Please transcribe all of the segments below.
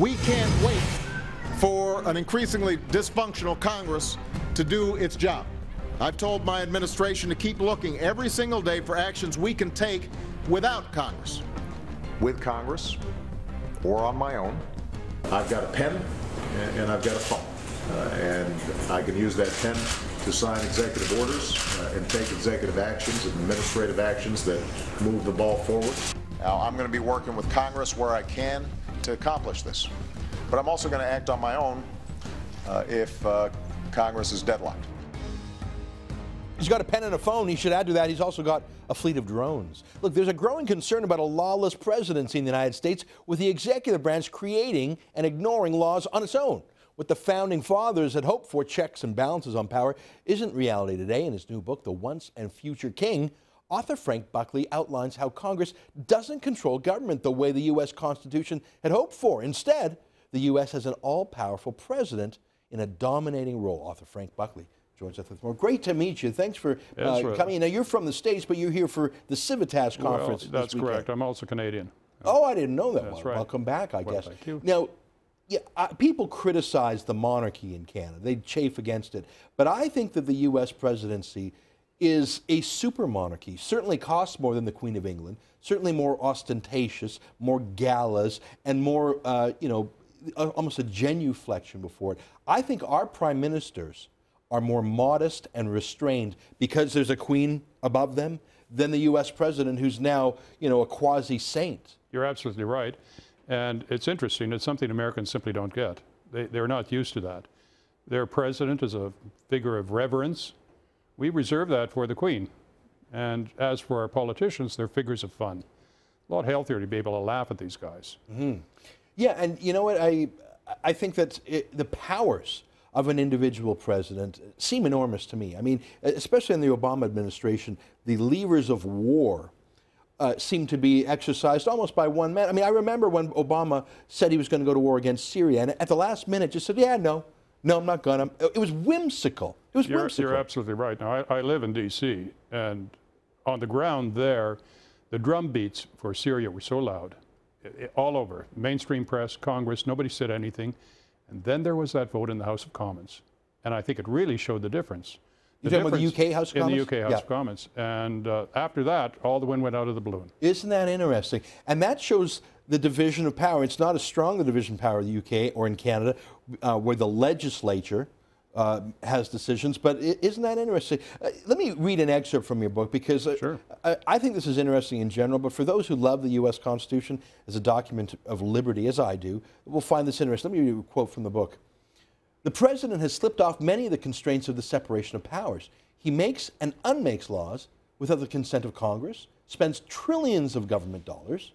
We can't wait for an increasingly dysfunctional Congress to do its job. I've told my administration to keep looking every single day for actions we can take without Congress. With Congress, or on my own, I've got a pen and I've got a phone. And I can use that pen to sign executive orders and take executive actions and administrative actions that move the ball forward. Now, I'm going to be working with Congress where I can to accomplish this. But I'm also going to act on my own if Congress is deadlocked. He's got a pen and a phone. He should add to that, he's also got a fleet of drones. Look, there's a growing concern about a lawless presidency in the United States, with the executive branch creating and ignoring laws on its own. What the founding fathers had hoped for, checks and balances on power, isn't reality today. In his new book, The Once and Future King, author Frank Buckley outlines how Congress doesn't control government the way the U.S. Constitution had hoped for. Instead, the U.S. has an all-powerful president in a dominating role. Author Frank Buckley joins us with more. Great to meet you. Thanks for coming in. Now, you're from the States, but you're here for the Civitas conference. Well, that's correct. I'm also Canadian. Oh, I didn't know that. That's well, right. Welcome back, I guess. Thank you. Now, people criticize the monarchy in Canada. They chafe against it. But I think that the U.S. presidency is a super monarchy. Certainly costs more than the Queen of England, certainly more ostentatious, more galas, and more, almost a genuflection before it. I think our prime ministers are more modest and restrained because there's a queen above them than the U.S. president, who's now, a quasi-saint. You're absolutely right. And it's interesting. It's something Americans simply don't get. They're not used to that. Their president is a figure of reverence. We reserve that for the Queen. And as for our politicians, they're figures of fun. A lot healthier to be able to laugh at these guys. Mm-hmm. Yeah, and you know what? I think that the powers of an individual president seem enormous to me. I mean, especially in the Obama administration, the levers of war seem to be exercised almost by one man. I mean, I remember when Obama said he was going to go to war against Syria, and at the last minute just said, yeah, no, I'm not going to. It was whimsical. It was whimsical. You're absolutely right. Now, I live in D.C., and on the ground there, the drum beats for Syria were so loud, all over, mainstream press, Congress, nobody said anything. And then there was that vote in the House of Commons. And I think it really showed the difference. You're talking about the UK House of Commons? In the UK House of Commons. And after that, all the wind went out of the balloon. Isn't that interesting? And that shows the division of power. It's not as strong the division of power in the UK or in Canada, where the legislature has decisions, but isn't that interesting? Let me read an excerpt from your book, because sure. I think this is interesting in general, but for those who love the U.S. Constitution as a document of liberty, as I do, will find this interesting. Let me read a quote from the book. The president has slipped off many of the constraints of the separation of powers. He makes and unmakes laws without the consent of Congress, spends trillions of government dollars,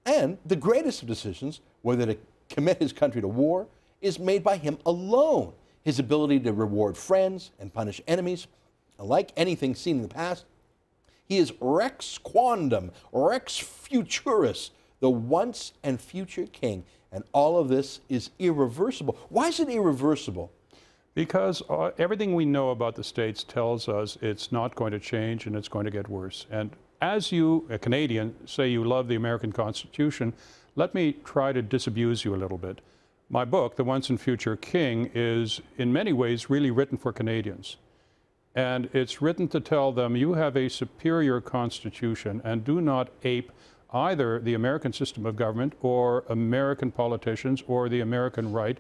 and the greatest of decisions, whether to commit his country to war, is made by him alone. His ability to reward friends and punish enemies, like anything seen in the past, he is Rex Quondam, Rex Futurus, the once and future king. And all of this is irreversible. Why is it irreversible? Because everything we know about the States tells us it's not going to change and it's going to get worse. And as you, a Canadian, say you love the American Constitution, let me try to disabuse you a little bit. My book, The Once and Future King, is in many ways really written for Canadians. And it's written to tell them you have a superior constitution and do not ape either the American system of government or American politicians or the American right.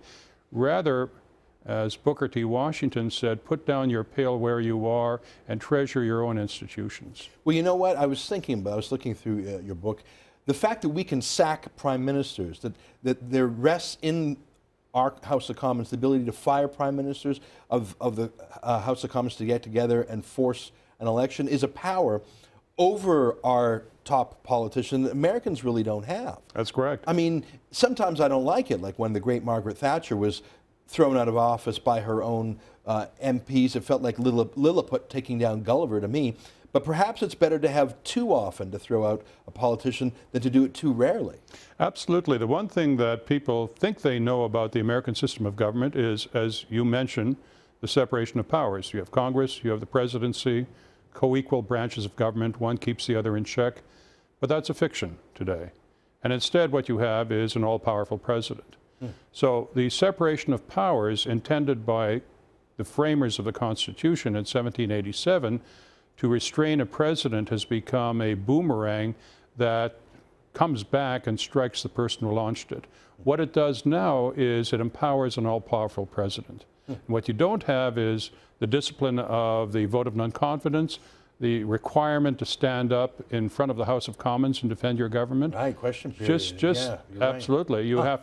Rather, as Booker T. Washington said, put down your pail where you are and treasure your own institutions. Well, you know what? I was looking through your book. The fact that we can sack prime ministers, that there rests in our House of Commons the ability to fire prime ministers of the House of Commons to get together and force an election, is a power over our top politician that Americans really don't have. That's correct. I mean, sometimes I don't like it, like when the great Margaret Thatcher was thrown out of office by her own MPs. It felt like Lilliput taking down Gulliver to me. But perhaps it's better to have too often to throw out a politician than to do it too rarely. Absolutely. The one thing that people think they know about the American system of government is, as you mentioned, the separation of powers. You have Congress, you have the presidency, co-equal branches of government. One keeps the other in check. But that's a fiction today. And instead what you have is an all-powerful president. So the separation of powers intended by the framers of the Constitution in 1787 to restrain a president has become a boomerang that comes back and strikes the person who launched it. What it does now is it empowers an all-powerful president. What you don't have is the discipline of the vote of non-confidence, the requirement to stand up in front of the House of Commons and defend your government. Right, question period. Yeah, absolutely. Right.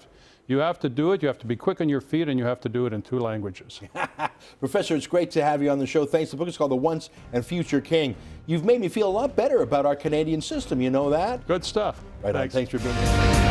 You have to do it, you have to be quick on your feet, and you have to do it in 2 languages. Professor, it's great to have you on the show. Thanks. The book is called The Once and Future King. You've made me feel a lot better about our Canadian system, you know that? Good stuff. Right on. Thanks for being here.